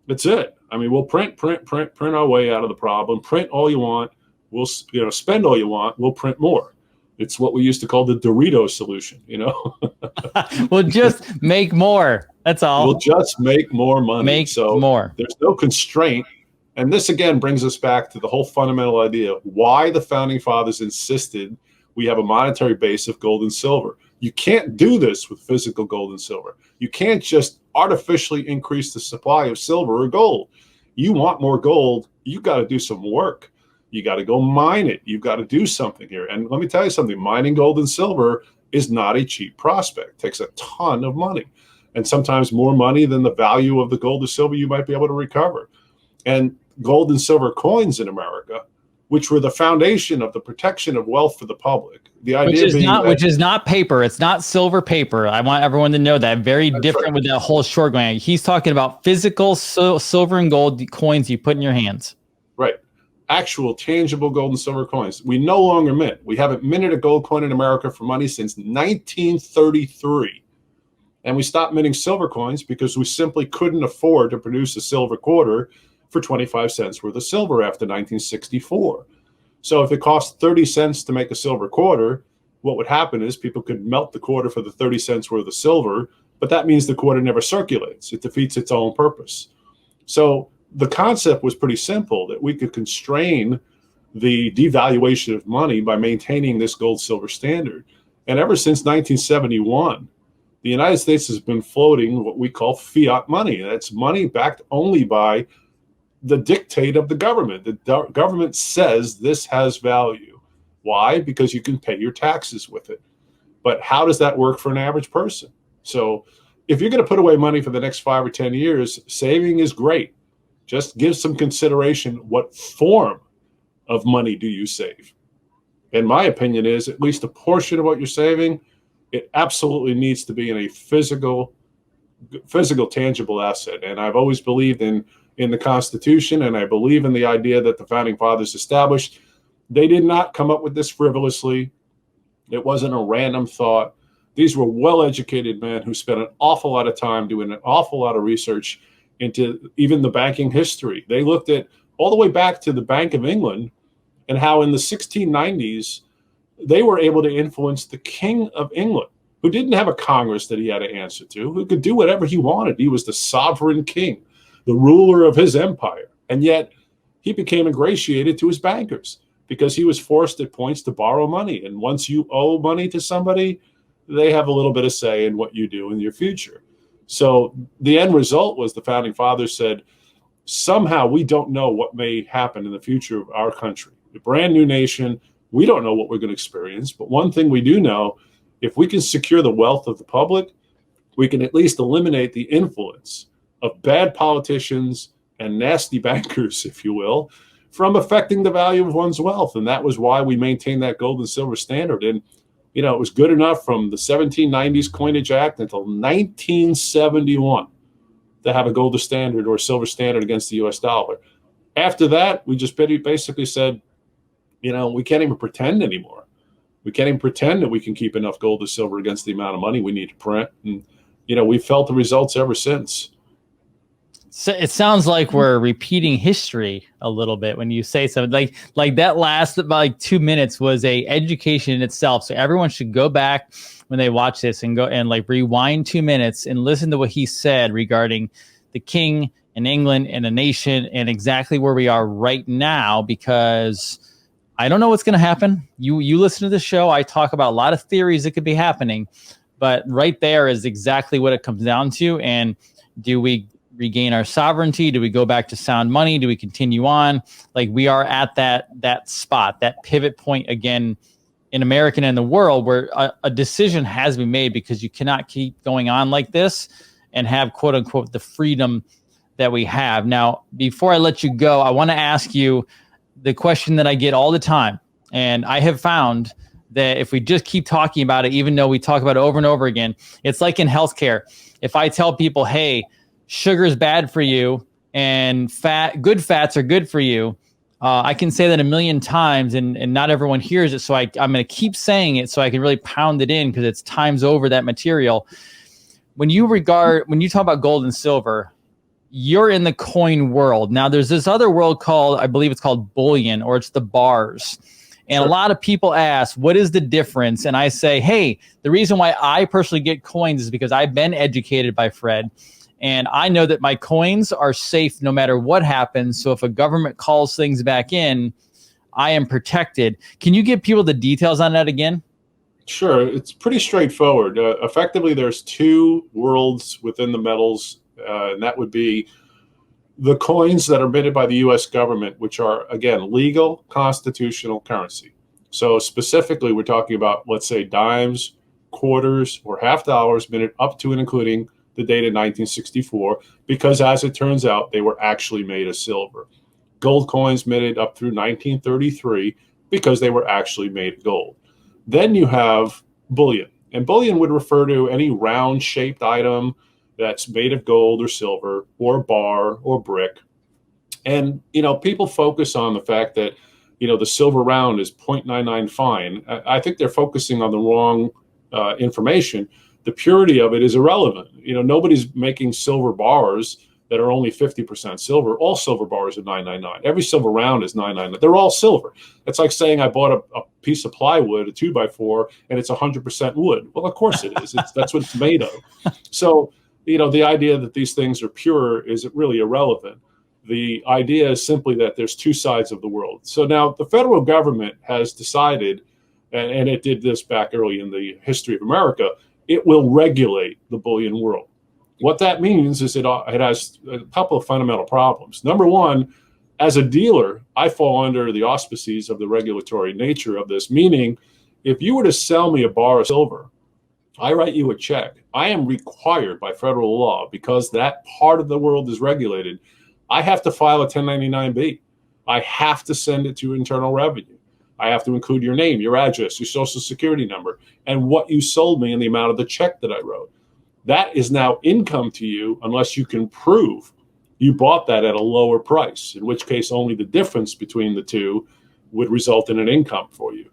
That's it. I mean, we'll print our way out of the problem. Print all you want. We'll spend all you want. We'll print more. It's what we used to call the Dorito solution. We'll just make more. That's all. We'll just make more money. Make more. There's no constraint. And this, again, brings us back to the whole fundamental idea of why the Founding Fathers insisted we have a monetary base of gold and silver. You can't do this with physical gold and silver. You can't just artificially increase the supply of silver or gold. You want more gold, you got to do some work. You got to go mine it. You've got to do something here. And let me tell you something, mining gold and silver is not a cheap prospect. It takes a ton of money, and sometimes more money than the value of the gold or silver you might be able to recover. And gold and silver coins in America which were the foundation of the protection of wealth for the public. The idea which is not paper. It's not silver paper. I want everyone to know that. Very different right. with that whole short going. He's talking about physical silver and gold coins you put in your hands. Right. Actual tangible gold and silver coins. We no longer mint. We haven't minted a gold coin in America for money since 1933. And we stopped minting silver coins because we simply couldn't afford to produce a silver quarter for 25 cents worth of silver after 1964. So if it cost 30 cents to make a silver quarter, what would happen is people could melt the quarter for the 30 cents worth of silver, but that means the quarter never circulates. It defeats its own purpose. So the concept was pretty simple, that we could constrain the devaluation of money by maintaining this gold-silver standard. And ever since 1971, the United States has been floating what we call fiat money. That's money backed only by the dictate of the government. The government says this has value. Why? Because you can pay your taxes with it. But how does that work for an average person? So if you're going to put away money for the next 5 or 10 years, saving is great. Just give some consideration. What form of money do you save? And my opinion is at least a portion of what you're saving, it absolutely needs to be in a physical, tangible asset. And I've always believed in the Constitution, and I believe in the idea that the Founding Fathers established. They did not come up with this frivolously. It wasn't a random thought. These were well-educated men who spent an awful lot of time doing an awful lot of research into even the banking history. They looked at all the way back to the Bank of England and how in the 1690s, they were able to influence the King of England, who didn't have a Congress that he had to answer to, who could do whatever he wanted. He was the sovereign king, the ruler of his empire. And yet he became ingratiated to his bankers because he was forced at points to borrow money. And once you owe money to somebody, they have a little bit of say in what you do in your future. So the end result was the Founding Fathers said, somehow we don't know what may happen in the future of our country. A brand new nation, we don't know what we're going to experience. But one thing we do know, if we can secure the wealth of the public, we can at least eliminate the influence of bad politicians and nasty bankers, if you will, from affecting the value of one's wealth. And that was why we maintained that gold and silver standard. And, you know, it was good enough from the 1790s Coinage Act until 1971 to have a gold standard or silver standard against the US dollar. After that, we just basically said, you know, we can't even pretend anymore. We can't even pretend that we can keep enough gold or silver against the amount of money we need to print. And, you know, we've felt the results ever since. So it sounds like we're repeating history a little bit when you say something like that. Last about like 2 minutes was a education in itself. So everyone should go back when they watch this and go and like rewind 2 minutes and listen to what he said regarding the king and England and a nation and exactly where we are right now, because I don't know what's going to happen. You listen to the show. I talk about a lot of theories that could be happening, but right there is exactly what it comes down to. And do we regain our sovereignty? Do we go back to sound money? Do we continue on? Like we are at that spot, that pivot point again in America and in the world where a decision has been made, because you cannot keep going on like this and have quote unquote the freedom that we have. Now, before I let you go, I want to ask you the question that I get all the time. And I have found that if we just keep talking about it, even though we talk about it over and over again, it's like in healthcare. If I tell people, hey, sugar is bad for you and good fats are good for you, I can say that a million times and not everyone hears it. So I'm going to keep saying it so I can really pound it in, because it's times over that material. When you talk about gold and silver, you're in the coin world. Now there's this other world called, I believe it's called bullion, or it's the bars. And sure. A lot of people ask, what is the difference? And I say, hey, the reason why I personally get coins is because I've been educated by Fred. And I know that my coins are safe no matter what happens. So if a government calls things back in, I am protected. Can you give people the details on that again? Sure. It's pretty straightforward. Effectively, there's two worlds within the metals, and that would be the coins that are minted by the U.S. government, which are, again, legal constitutional currency. So specifically, we're talking about, let's say, dimes, quarters, or half dollars minted up to and including the date of 1964, because as it turns out, they were actually made of silver. gold coins minted up through 1933 because they were actually made of gold. Then you have bullion, and bullion would refer to any round-shaped item that's made of gold or silver or bar or brick. And, people focus on the fact that, the silver round is 0.99 fine. I think they're focusing on the wrong information. The purity of it is irrelevant. Nobody's making silver bars that are only 50% silver. All silver bars are 999. Every silver round is 999. They're all silver. It's like saying I bought a piece of plywood, a 2x4, and it's 100% wood. Well, of course it is. That's what it's made of. So, the idea that these things are pure is really irrelevant. The idea is simply that there's two sides of the world. So now the federal government has decided, and it did this back early in the history of America, it will regulate the bullion world. What that means is it has a couple of fundamental problems. Number one, as a dealer, I fall under the auspices of the regulatory nature of this, meaning if you were to sell me a bar of silver, I write you a check. I am required by federal law, because that part of the world is regulated, I have to file a 1099-B. I have to send it to Internal Revenue. I have to include your name, your address, your social security number, and what you sold me and the amount of the check that I wrote. That is now income to you unless you can prove you bought that at a lower price, in which case only the difference between the two would result in an income for you.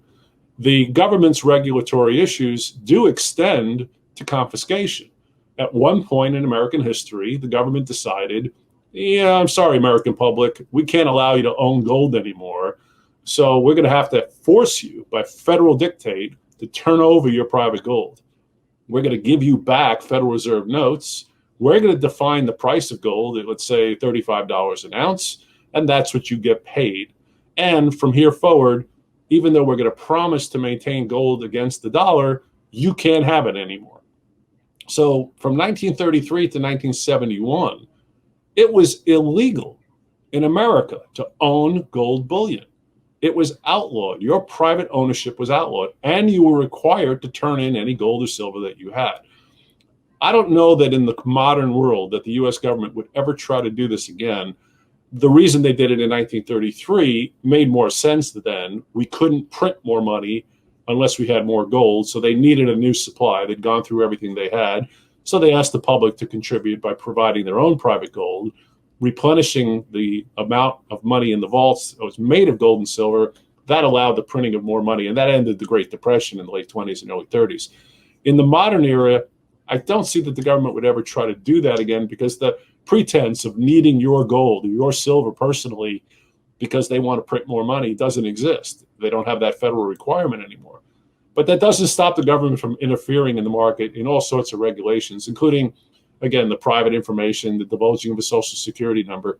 The government's regulatory issues do extend to confiscation. At one point in American history, the government decided, I'm sorry, American public, we can't allow you to own gold anymore. So we're going to have to force you by federal dictate to turn over your private gold. We're going to give you back Federal Reserve notes. We're going to define the price of gold at, let's say, $35 an ounce, and that's what you get paid. And from here forward, even though we're going to promise to maintain gold against the dollar, you can't have it anymore. So from 1933 to 1971, it was illegal in America to own gold bullion. It was outlawed. Your private ownership was outlawed, and you were required to turn in any gold or silver that you had. I don't know that in the modern world that the U.S. government would ever try to do this again. The reason they did it in 1933 made more sense then. We couldn't print more money unless we had more gold, so they needed a new supply. They'd gone through everything they had, so they asked the public to contribute by providing their own private gold, replenishing the amount of money in the vaults that was made of gold and silver. That allowed the printing of more money, and that ended the Great Depression in the late 20s and early 30s. In the modern era, I don't see that the government would ever try to do that again, because the pretense of needing your gold or your silver personally because they want to print more money doesn't exist. They don't have that federal requirement anymore. But that doesn't stop the government from interfering in the market in all sorts of regulations, including, again, the private information, the divulging of a social security number.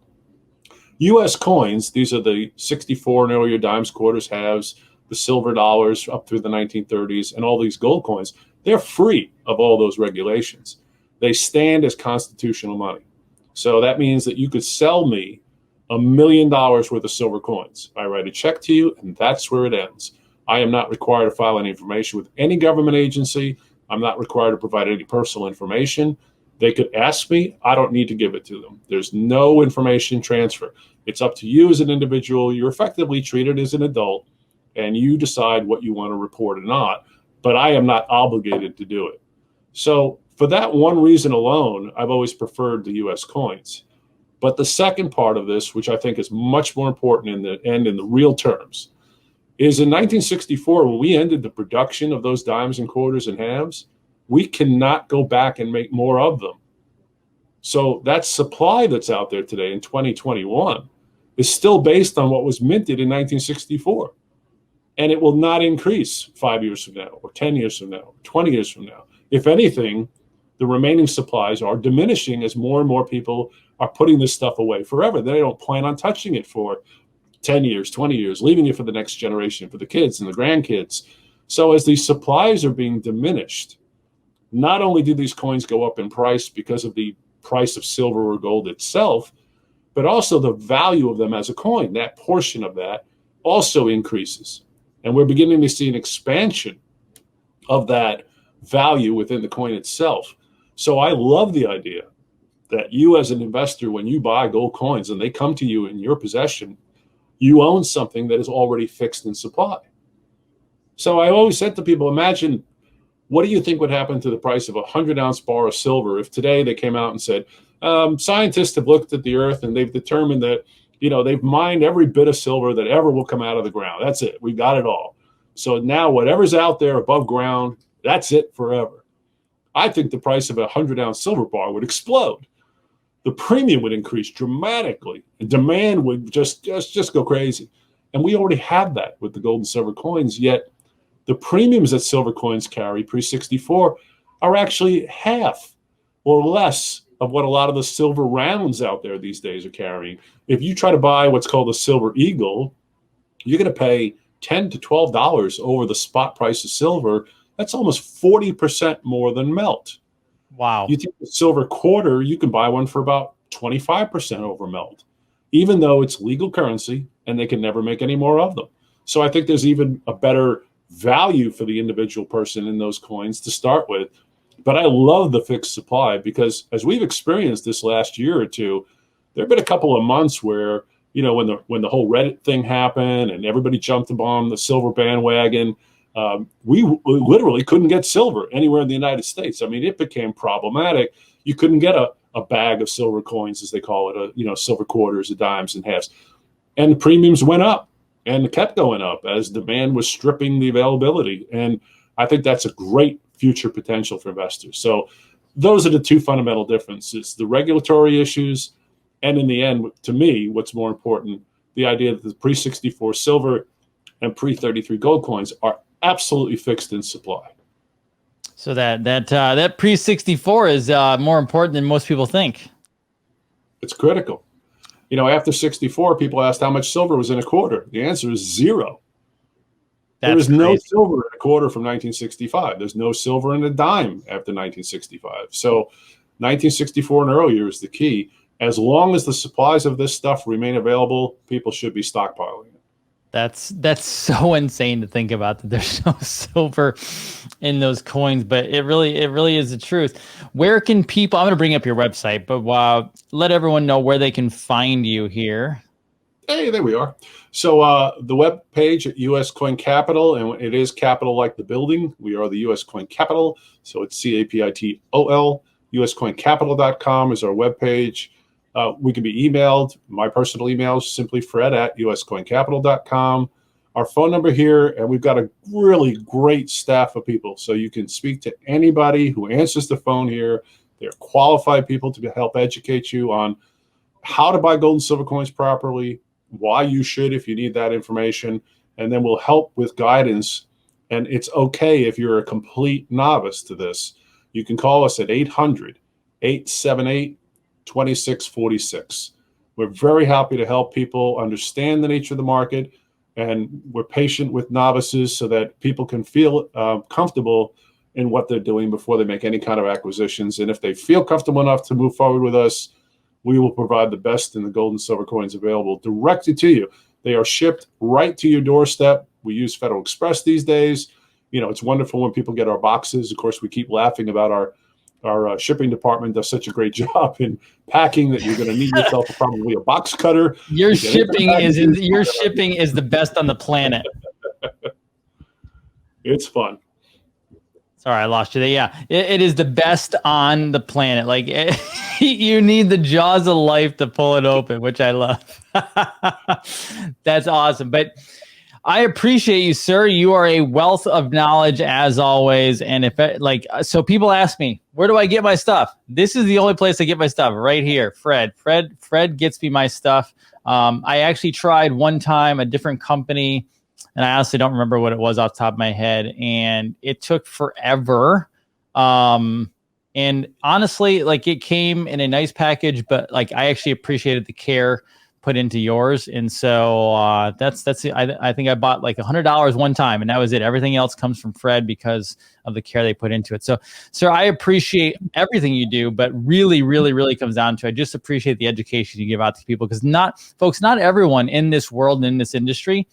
U.S. coins, these are the 64 and earlier dimes, quarters, halves, the silver dollars up through the 1930s, and all these gold coins, they're free of all those regulations. They stand as constitutional money. So that means that you could sell me $1 million worth of silver coins. I write a check to you, and that's where it ends. I am not required to file any information with any government agency. I'm not required to provide any personal information. They could ask me. I don't need to give it to them. There's no information transfer. It's up to you as an individual. You're effectively treated as an adult, and you decide what you want to report or not. But I am not obligated to do it. So for that one reason alone, I've always preferred the U.S. coins. But the second part of this, which I think is much more important in the end in the real terms, is in 1964, when we ended the production of those dimes and quarters and halves, we cannot go back and make more of them. So that supply that's out there today in 2021 is still based on what was minted in 1964. And it will not increase 5 years from now, or 10 years from now, or 20 years from now. If anything, the remaining supplies are diminishing as more and more people are putting this stuff away forever. They don't plan on touching it for 10 years, 20 years, leaving it for the next generation, for the kids and the grandkids. So as these supplies are being diminished, not only do these coins go up in price because of the price of silver or gold itself, but also the value of them as a coin, that portion of that also increases. And we're beginning to see an expansion of that value within the coin itself. So I love the idea that you as an investor, when you buy gold coins and they come to you in your possession, you own something that is already fixed in supply. So I always said to people, imagine, what do you think would happen to the price of a 100-ounce bar of silver if today they came out and said, scientists have looked at the earth and they've determined that, they've mined every bit of silver that ever will come out of the ground. That's it. We've got it all. So now whatever's out there above ground, that's it forever. I think the price of a 100-ounce silver bar would explode. The premium would increase dramatically, and demand would just go crazy. And we already have that with the gold and silver coins, yet the premiums that silver coins carry pre-64 are actually half or less of what a lot of the silver rounds out there these days are carrying. If you try to buy what's called a silver eagle, you're going to pay $10 to $12 over the spot price of silver. That's almost 40% more than melt. Wow. You take the silver quarter, you can buy one for about 25% over melt, even though it's legal currency and they can never make any more of them. So I think there's even a better value for the individual person in those coins to start with. But I love the fixed supply because as we've experienced this last year or two, there have been a couple of months where, when the whole Reddit thing happened and everybody jumped on the silver bandwagon, we literally couldn't get silver anywhere in the United States. I mean, it became problematic. You couldn't get a bag of silver coins, as they call it, silver quarters, dimes, and halves. And the premiums went up and kept going up as demand was stripping the availability. And I think that's a great future potential for investors. So those are the two fundamental differences, the regulatory issues, and in the end, to me, what's more important, the idea that the pre-64 silver and pre-33 gold coins are absolutely fixed in supply. So that pre-64 is more important than most people think. It's critical. After 64, people asked how much silver was in a quarter. The answer is zero. There was no silver in a quarter from 1965. There's no silver in a dime after 1965. So 1964 and earlier is the key. As long as the supplies of this stuff remain available, people should be stockpiling it. That's so insane to think about, that there's no silver in those coins, but it really is the truth. Where can people, I'm going to bring up your website, but let everyone know where they can find you here. Hey, there we are. So the web page at US Coin Capital, and it is capital like the building. We are the US Coin Capital. So it's CAPITOL. USCoinCapital.com is our web page. We can be emailed. My personal email is simply fred@uscoincapital.com. Our phone number here, and we've got a really great staff of people. So you can speak to anybody who answers the phone here. They're qualified people to help educate you on how to buy gold and silver coins properly, why you should if you need that information, and then we'll help with guidance. And it's okay if you're a complete novice to this. You can call us at 800-878-2646. We're very happy to help people understand the nature of the market, and we're patient with novices so that people can feel comfortable in what they're doing before they make any kind of acquisitions. And if they feel comfortable enough to move forward with us, we will provide the best in the gold and silver coins available directly to you. They are shipped right to your doorstep. We use Federal Express these days. It's wonderful when people get our boxes. Of course, we keep laughing about our shipping department does such a great job in packing that you're going to need yourself probably a box cutter. Your shipping is the best on the planet. It's fun. Sorry, I lost you there. Yeah, it is the best on the planet. Like you need the jaws of life to pull it open, which I love. That's awesome. But I appreciate you, sir. You are a wealth of knowledge as always. And so people ask me, where do I get my stuff? This is the only place I get my stuff, right here. Fred gets me my stuff. I actually tried one time a different company, and I honestly don't remember what it was off the top of my head, and it took forever. And honestly, it came in a nice package, but I actually appreciated the care put into yours. And so I think I bought $100 one time, and that was it. Everything else comes from Fred because of the care they put into it. So, sir, I appreciate everything you do, but really, really, really comes down to, I just appreciate the education you give out to people, because not everyone in this world and in this industry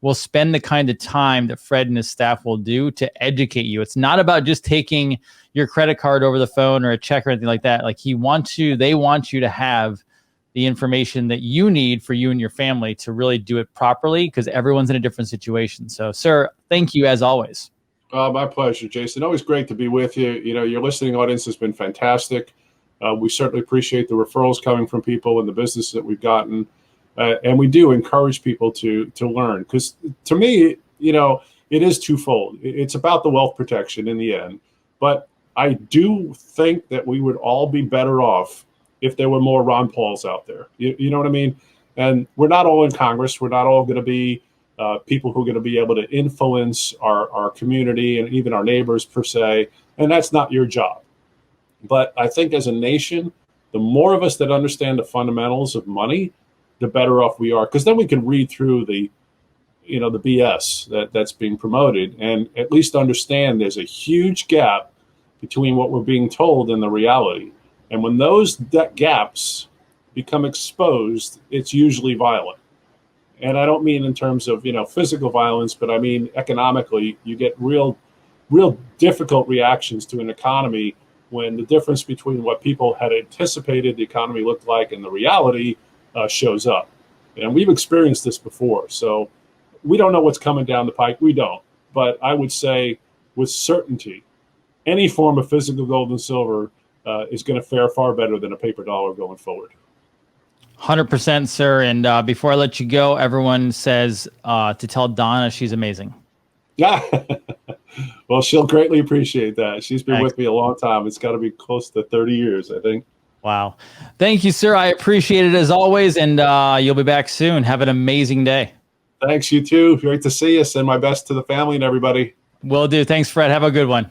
will spend the kind of time that Fred and his staff will do to educate you. It's not about just taking your credit card over the phone or a check or anything like that. Like they want you to have the information that you need for you and your family to really do it properly, because everyone's in a different situation. So, sir, thank you as always. My pleasure, Jason. Always great to be with you. You know, your listening audience has been fantastic. We certainly appreciate the referrals coming from people and the business that we've gotten. And we do encourage people to learn, because to me, you know, it is twofold. It's about the wealth protection in the end. But I do think that we would all be better off if there were more Ron Pauls out there. You know what I mean? And we're not all in Congress. We're not all going to be people who are going to be able to influence our community and even our neighbors per se. And that's not your job. But I think as a nation, the more of us that understand the fundamentals of money, the better off we are, because then we can read through the BS that's being promoted and at least understand there's a huge gap between what we're being told and the reality. And when those gaps become exposed, it's usually violent. And I don't mean in terms of, physical violence, but I mean economically. You get real difficult reactions to an economy when the difference between what people had anticipated the economy looked like and the reality shows up. And we've experienced this before. So we don't know what's coming down the pike. We don't. But I would say with certainty, any form of physical gold and silver is going to fare far better than a paper dollar going forward. 100%, sir. And before I let you go, everyone says to tell Donna she's amazing. Yeah. Well, she'll greatly appreciate that. She's been with me a long time. It's got to be close to 30 years, I think. Wow. Thank you, sir. I appreciate it as always. And you'll be back soon. Have an amazing day. Thanks, you too. Great to see you. Send my best to the family and everybody. Will do. Thanks, Fred. Have a good one.